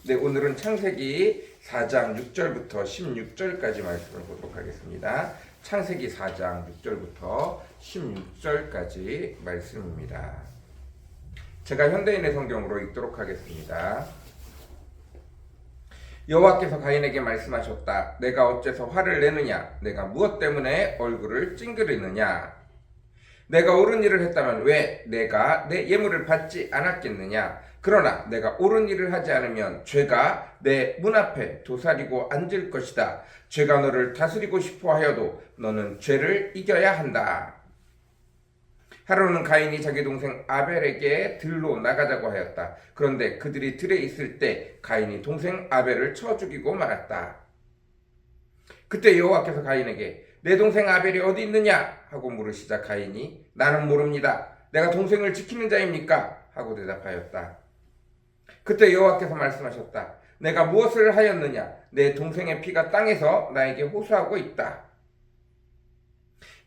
네, 오늘은 창세기 4장 6절부터 16절까지 말씀을 보도록 하겠습니다. 창세기 4장 6절부터 16절까지 말씀입니다. 제가 현대인의 성경으로 읽도록 하겠습니다. 여호와께서 가인에게 말씀하셨다. 내가 어째서 화를 내느냐? 내가 무엇 때문에 얼굴을 찡그리느냐? 내가 옳은 일을 했다면 왜 내가 내 예물을 받지 않았겠느냐? 그러나 내가 옳은 일을 하지 않으면 죄가 내 문 앞에 도사리고 앉을 것이다. 죄가 너를 다스리고 싶어 하여도 너는 죄를 이겨야 한다. 하루는 가인이 자기 동생 아벨에게 들로 나가자고 하였다. 그런데 그들이 들에 있을 때 가인이 동생 아벨을 쳐 죽이고 말았다. 그때 여호와께서 가인에게 내 동생 아벨이 어디 있느냐? 하고 물으시자 가인이 나는 모릅니다. 내가 동생을 지키는 자입니까? 하고 대답하였다. 그때 여호와께서 말씀하셨다. 내가 무엇을 하였느냐? 내 동생의 피가 땅에서 나에게 호소하고 있다.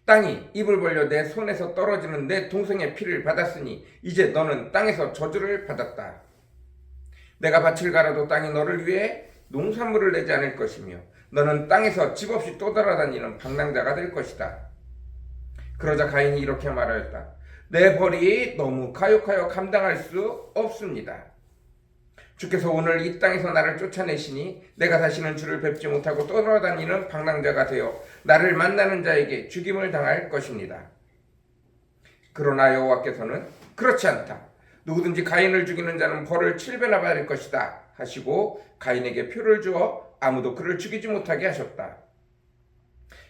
땅이 입을 벌려 내 손에서 떨어지는 내 동생의 피를 받았으니 이제 너는 땅에서 저주를 받았다. 내가 밭을 갈아도 땅이 너를 위해 농산물을 내지 않을 것이며 너는 땅에서 집 없이 떠돌아다니는 방랑자가 될 것이다. 그러자 가인이 이렇게 말하였다. 내 벌이 너무 가혹하여 감당할 수 없습니다. 주께서 오늘 이 땅에서 나를 쫓아내시니 내가 다시는 주를 뵙지 못하고 떠돌아다니는 방랑자가 되어 나를 만나는 자에게 죽임을 당할 것입니다. 그러나 여호와께서는 그렇지 않다. 누구든지 가인을 죽이는 자는 벌을 7배나 받을 것이다 하시고 가인에게 표를 주어 아무도 그를 죽이지 못하게 하셨다.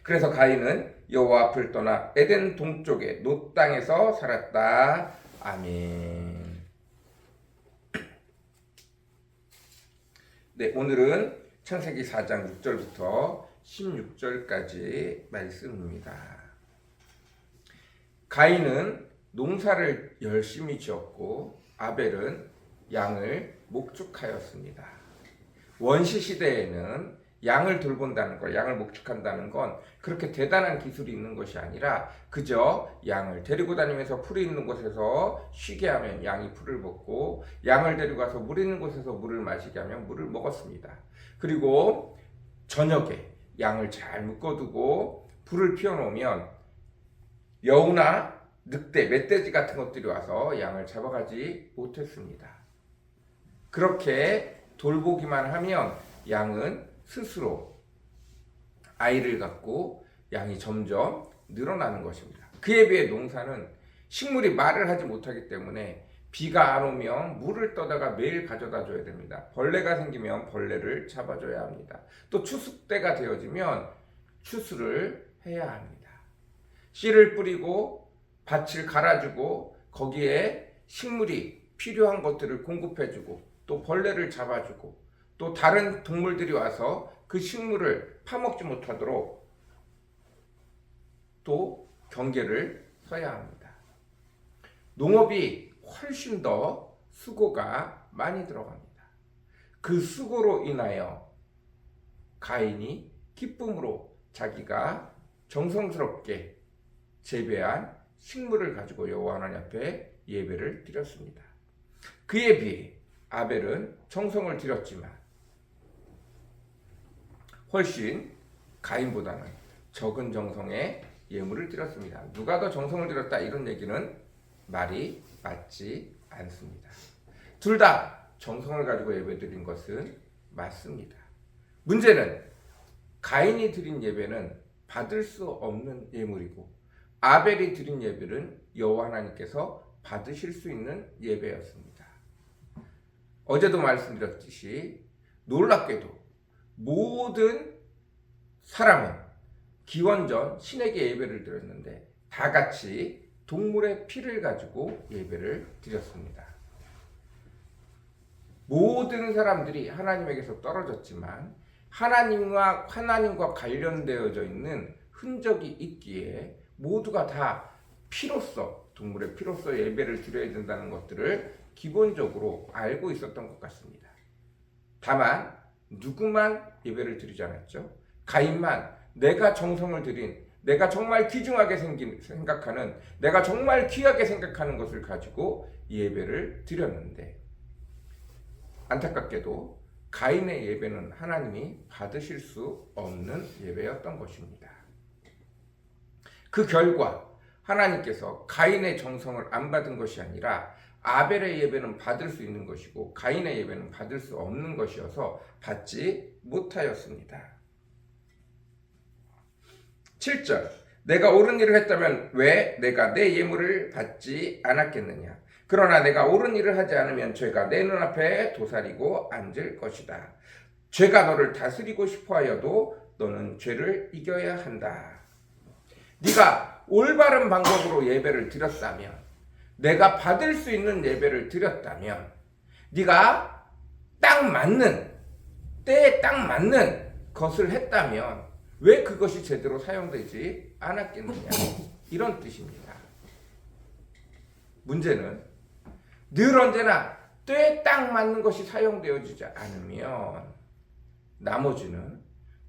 그래서 가인은 여호와 앞을 떠나 에덴 동쪽의 놋 땅에서 살았다. 아멘. 네, 오늘은 창세기 4장 6절부터 16절까지 말씀입니다. 가인은 농사를 열심히 지었고 아벨은 양을 목축하였습니다. 원시 시대에는 양을 돌본다는 것, 양을 목축한다는 건 그렇게 대단한 기술이 있는 것이 아니라 그저 양을 데리고 다니면서 풀이 있는 곳에서 쉬게 하면 양이 풀을 먹고 양을 데리고 가서 물 있는 곳에서 물을 마시게 하면 물을 먹었습니다. 그리고 저녁에 양을 잘 묶어두고 불을 피워놓으면 여우나 늑대, 멧돼지 같은 것들이 와서 양을 잡아가지 못했습니다. 그렇게 돌보기만 하면 양은 스스로 아이를 갖고 양이 점점 늘어나는 것입니다. 그에 비해 농사는 식물이 말을 하지 못하기 때문에 비가 안 오면 물을 떠다가 매일 가져다 줘야 됩니다. 벌레가 생기면 벌레를 잡아줘야 합니다. 또 추수 때가 되어지면 추수를 해야 합니다. 씨를 뿌리고 밭을 갈아주고 거기에 식물이 필요한 것들을 공급해주고 또 벌레를 잡아주고 또 다른 동물들이 와서 그 식물을 파먹지 못하도록 또 경계를 서야 합니다. 농업이 훨씬 더 수고가 많이 들어갑니다. 그 수고로 인하여 가인이 기쁨으로 자기가 정성스럽게 재배한 식물을 가지고 여호와 하나님 앞에 예배를 드렸습니다. 그에 비해 아벨은 정성을 들였지만 훨씬 가인보다는 적은 정성의 예물을 드렸습니다. 누가 더 정성을 들였다 이런 얘기는 말이 맞지 않습니다. 둘 다 정성을 가지고 예배드린 것은 맞습니다. 문제는 가인이 드린 예배는 받을 수 없는 예물이고 아벨이 드린 예배는 여호와 하나님께서 받으실 수 있는 예배였습니다. 어제도 말씀드렸듯이 놀랍게도 모든 사람은 기원전 신에게 예배를 드렸는데 다 같이 동물의 피를 가지고 예배를 드렸습니다. 모든 사람들이 하나님에게서 떨어졌지만 하나님과 관련되어져 있는 흔적이 있기에 모두가 다 피로써 동물의 피로써 예배를 드려야 된다는 것들을 기본적으로 알고 있었던 것 같습니다. 다만 누구만 예배를 드리지 않았죠? 가인만 내가 정성을 들인, 내가 정말 귀중하게 생각하는, 내가 정말 귀하게 생각하는 것을 가지고 예배를 드렸는데 안타깝게도 가인의 예배는 하나님이 받으실 수 없는 예배였던 것입니다. 그 결과 하나님께서 가인의 정성을 안 받은 것이 아니라 아벨의 예배는 받을 수 있는 것이고 가인의 예배는 받을 수 없는 것이어서 받지 못하였습니다. 7절 내가 옳은 일을 했다면 왜 내가 내 예물을 받지 않았겠느냐. 그러나 내가 옳은 일을 하지 않으면 죄가 내 눈앞에 도사리고 앉을 것이다. 죄가 너를 다스리고 싶어하여도 너는 죄를 이겨야 한다. 네가 올바른 방법으로 예배를 드렸다면, 내가 받을 수 있는 예배를 드렸다면, 네가 딱 맞는, 때에 딱 맞는 것을 했다면 왜 그것이 제대로 사용되지 않았겠느냐, 이런 뜻입니다. 문제는 늘 언제나 때에 딱 맞는 것이 사용되어지지 않으면 나머지는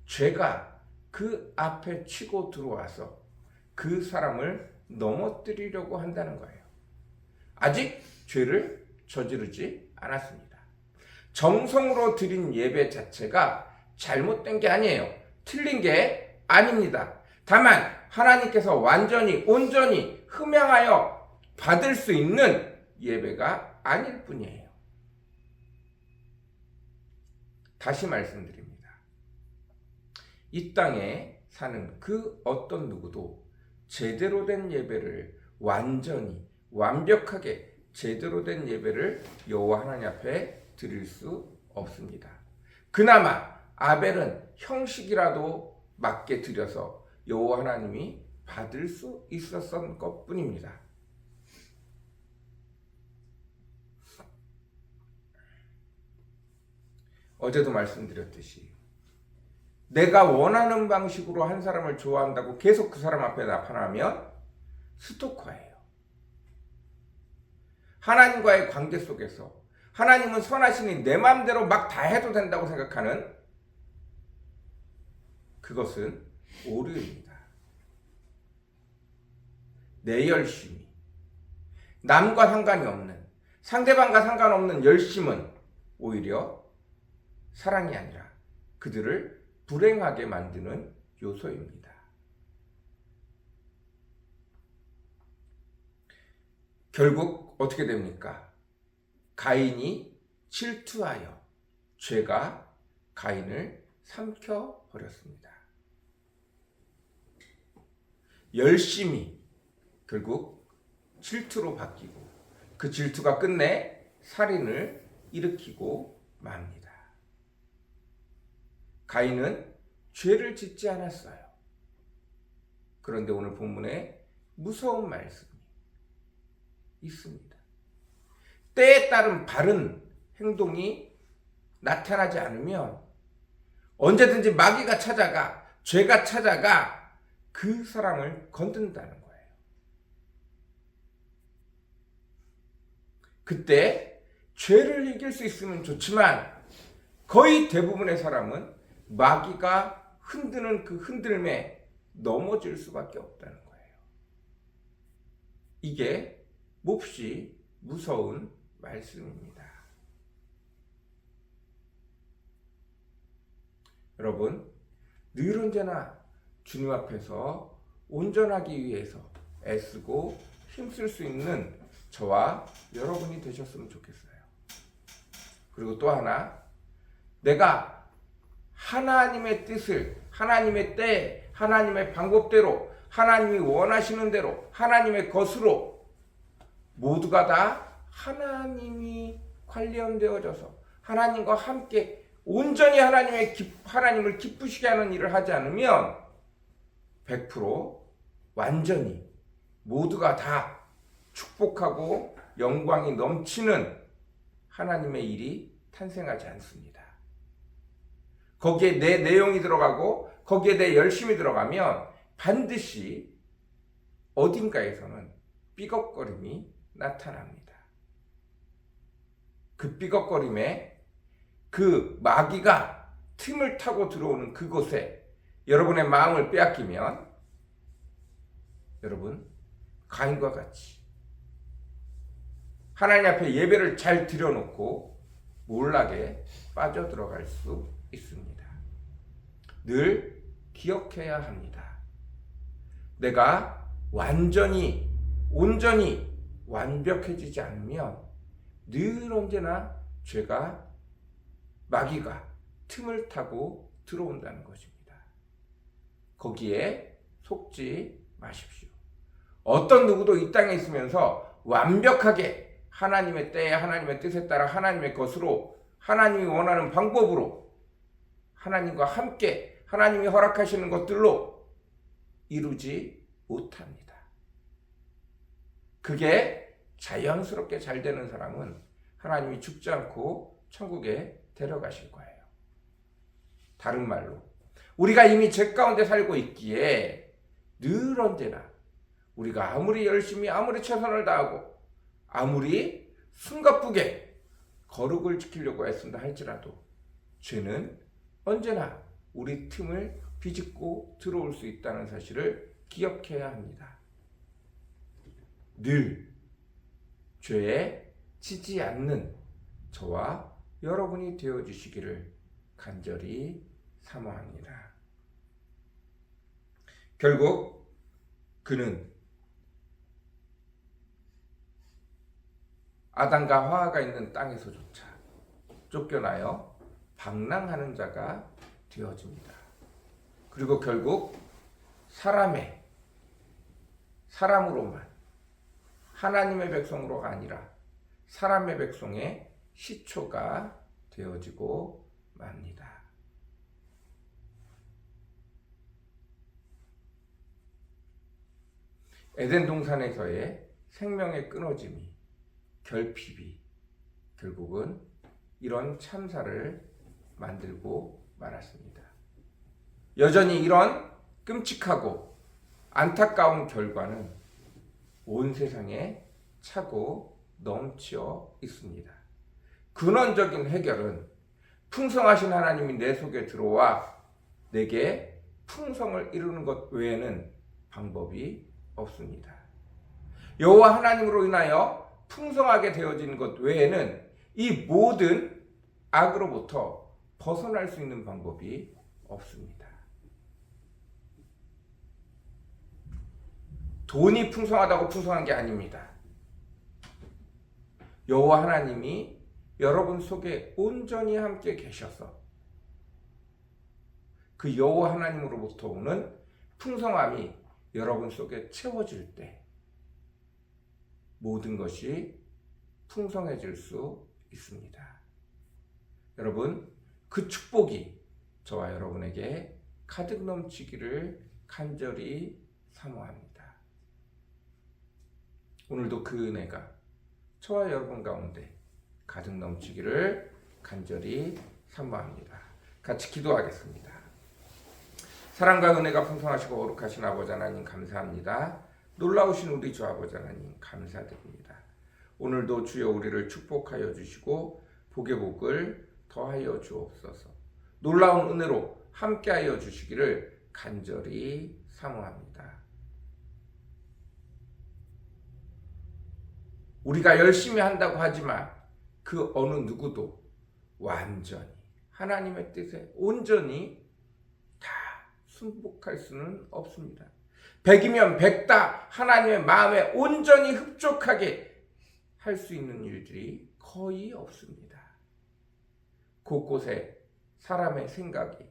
죄가 그 앞에 치고 들어와서 그 사람을 넘어뜨리려고 한다는 거예요. 아직 죄를 저지르지 않았습니다. 정성으로 드린 예배 자체가 잘못된 게 아니에요. 틀린 게 아닙니다. 다만 하나님께서 완전히 온전히 흠양하여 받을 수 있는 예배가 아닐 뿐이에요. 다시 말씀드립니다. 이 땅에 사는 그 어떤 누구도 제대로 된 예배를 완전히 완벽하게 제대로 된 예배를 여호와 하나님 앞에 드릴 수 없습니다. 그나마 아벨은 형식이라도 맞게 드려서 여호와 하나님이 받을 수 있었던 것뿐입니다. 어제도 말씀드렸듯이 내가 원하는 방식으로 한 사람을 좋아한다고 계속 그 사람 앞에 나타나면 스토커예요. 하나님과의 관계 속에서 하나님은 선하시니 내 마음대로 막 다 해도 된다고 생각하는 그것은 오류입니다. 내 열심이, 남과 상관이 없는, 상대방과 상관없는 열심은 오히려 사랑이 아니라 그들을 불행하게 만드는 요소입니다. 결국 어떻게 됩니까? 가인이 질투하여 죄가 가인을 삼켜버렸습니다. 열심히 결국 질투로 바뀌고 그 질투가 끝내 살인을 일으키고 맙니다. 가인은 죄를 짓지 않았어요. 그런데 오늘 본문에 무서운 말씀이 있습니다. 때에 따른 바른 행동이 나타나지 않으면 언제든지 마귀가 찾아가, 죄가 찾아가 그 사람을 건든다는 거예요. 그때 죄를 이길 수 있으면 좋지만 거의 대부분의 사람은 마귀가 흔드는 그 흔들매 넘어질 수밖에 없다는 거예요. 이게 몹시 무서운 말씀입니다. 여러분, 늘 언제나 주님 앞에서 온전하기 위해서 애쓰고 힘쓸 수 있는 저와 여러분이 되셨으면 좋겠어요. 그리고 또 하나, 내가 하나님의 뜻을, 하나님의 때, 하나님의 방법대로, 하나님이 원하시는 대로, 하나님의 것으로 모두가 다 하나님이 관련되어져서 하나님과 함께 온전히 하나님을 기쁘시게 하는 일을 하지 않으면 100% 완전히 모두가 다 축복하고 영광이 넘치는 하나님의 일이 탄생하지 않습니다. 거기에 내 내용이 들어가고 거기에 내 열심이 들어가면 반드시 어딘가에서는 삐걱거림이 나타납니다. 그 삐걱거림에 그 마귀가 틈을 타고 들어오는 그곳에 여러분의 마음을 빼앗기면 여러분 가인과 같이 하나님 앞에 예배를 잘 드려놓고 몰락에 빠져들어갈 수 있습니다. 늘 기억해야 합니다. 내가 온전히 완벽해지지 않으면 늘 언제나 죄가, 마귀가 틈을 타고 들어온다는 것입니다. 거기에 속지 마십시오. 어떤 누구도 이 땅에 있으면서 완벽하게 하나님의 때에 하나님의 뜻에 따라 하나님의 것으로 하나님이 원하는 방법으로 하나님과 함께 하나님이 허락하시는 것들로 이루지 못합니다. 그게 자연스럽게 잘 되는 사람은 하나님이 죽지 않고 천국에 데려가실 거예요. 다른 말로 우리가 이미 죄 가운데 살고 있기에 늘 언제나 우리가 아무리 열심히 아무리 최선을 다하고 아무리 숨가쁘게 거룩을 지키려고 애쓴다 할지라도 죄는 언제나 우리 틈을 비집고 들어올 수 있다는 사실을 기억해야 합니다. 늘 죄에 지지 않는 저와 여러분이 되어주시기를 간절히 사모합니다. 결국 그는 아담과 하와가 있는 땅에서조차 쫓겨나여 방랑하는 자가 되어집니다. 그리고 결국 사람으로만 하나님의 백성으로가 아니라 사람의 백성의 시초가 되어지고 맙니다. 에덴 동산에서의 생명의 끊어짐이, 결핍이 결국은 이런 참사를 만들고 말았습니다. 여전히 이런 끔찍하고 안타까운 결과는 온 세상에 차고 넘쳐 있습니다. 근원적인 해결은 풍성하신 하나님이 내 속에 들어와 내게 풍성을 이루는 것 외에는 방법이 없습니다. 여호와 하나님으로 인하여 풍성하게 되어지는 것 외에는 이 모든 악으로부터 벗어날 수 있는 방법이 없습니다. 돈이 풍성하다고 풍성한 게 아닙니다. 여호와 하나님이 여러분 속에 온전히 함께 계셔서 그 여호와 하나님으로부터 오는 풍성함이 여러분 속에 채워질 때 모든 것이 풍성해질 수 있습니다. 여러분, 그 축복이 저와 여러분에게 가득 넘치기를 간절히 사모합니다. 오늘도 그 은혜가 저와 여러분 가운데 가득 넘치기를 간절히 사모합니다. 같이 기도하겠습니다. 사랑과 은혜가 풍성하시고 거룩하신 아버지 하나님 감사합니다. 놀라우신 우리 주 아버지 하나님 감사드립니다. 오늘도 주여 우리를 축복하여 주시고 복의 복을 더하여 주옵소서. 놀라운 은혜로 함께하여 주시기를 간절히 사모합니다. 우리가 열심히 한다고 하지만 그 어느 누구도 완전히 하나님의 뜻에 온전히 다 순복할 수는 없습니다. 100이면 100다 하나님의 마음에 온전히 흡족하게 할 수 있는 일들이 거의 없습니다. 곳곳에 사람의 생각이,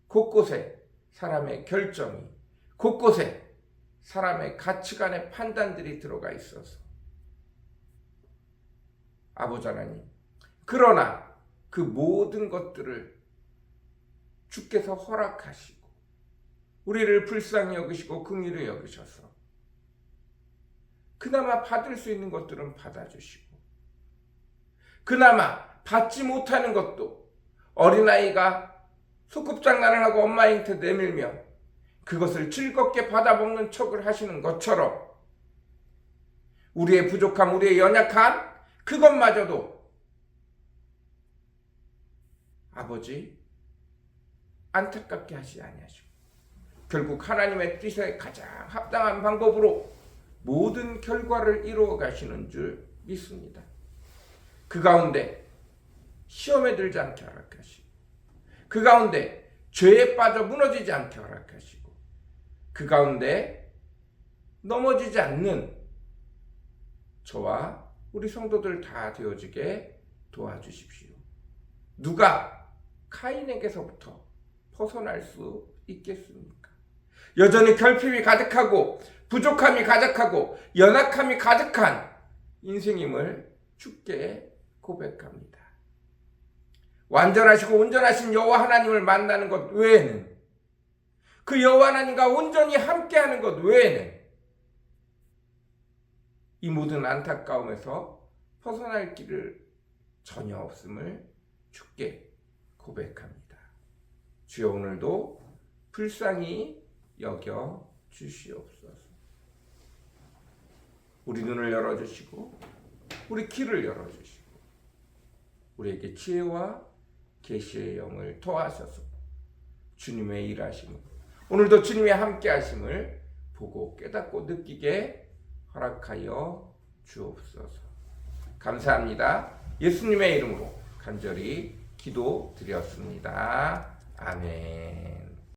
곳곳에 사람의 결정이, 곳곳에 사람의 가치관의 판단들이 들어가 있어서 아버지 하나님, 그러나 그 모든 것들을 주께서 허락하시고 우리를 불쌍히 여기시고 긍휼히 여기셔서 그나마 받을 수 있는 것들은 받아주시고 그나마 받지 못하는 것도 어린아이가 소꿉장난을 하고 엄마한테 내밀면 그것을 즐겁게 받아먹는 척을 하시는 것처럼 우리의 부족함, 우리의 연약함 그것마저도 아버지 안타깝게 하시지 아니하시고 결국 하나님의 뜻에 가장 합당한 방법으로 모든 결과를 이루어 가시는 줄 믿습니다. 그 가운데 시험에 들지 않게 허락하시고 그 가운데 죄에 빠져 무너지지 않게 허락하시고 그 가운데 넘어지지 않는 저와 우리 성도들 다 되어지게 도와주십시오. 누가 카인에게서부터 벗어날 수 있겠습니까? 여전히 결핍이 가득하고 부족함이 가득하고 연약함이 가득한 인생임을 주께 고백합니다. 완전하시고 온전하신 여호와 하나님을 만나는 것 외에는 그 여호와 하나님과 온전히 함께하는 것 외에는 이 모든 안타까움에서 벗어날 길을 전혀 없음을 주께 고백합니다. 주여 오늘도 불쌍히 여겨 주시옵소서. 우리 눈을 열어주시고 우리 귀를 열어주시고 우리에게 지혜와 계시의 영을 더하셔서 주님의 일하심을 오늘도 주님의 함께하심을 보고 깨닫고 느끼게 허락하여 주옵소서. 감사합니다. 예수님의 이름으로 간절히 기도드렸습니다. 아멘.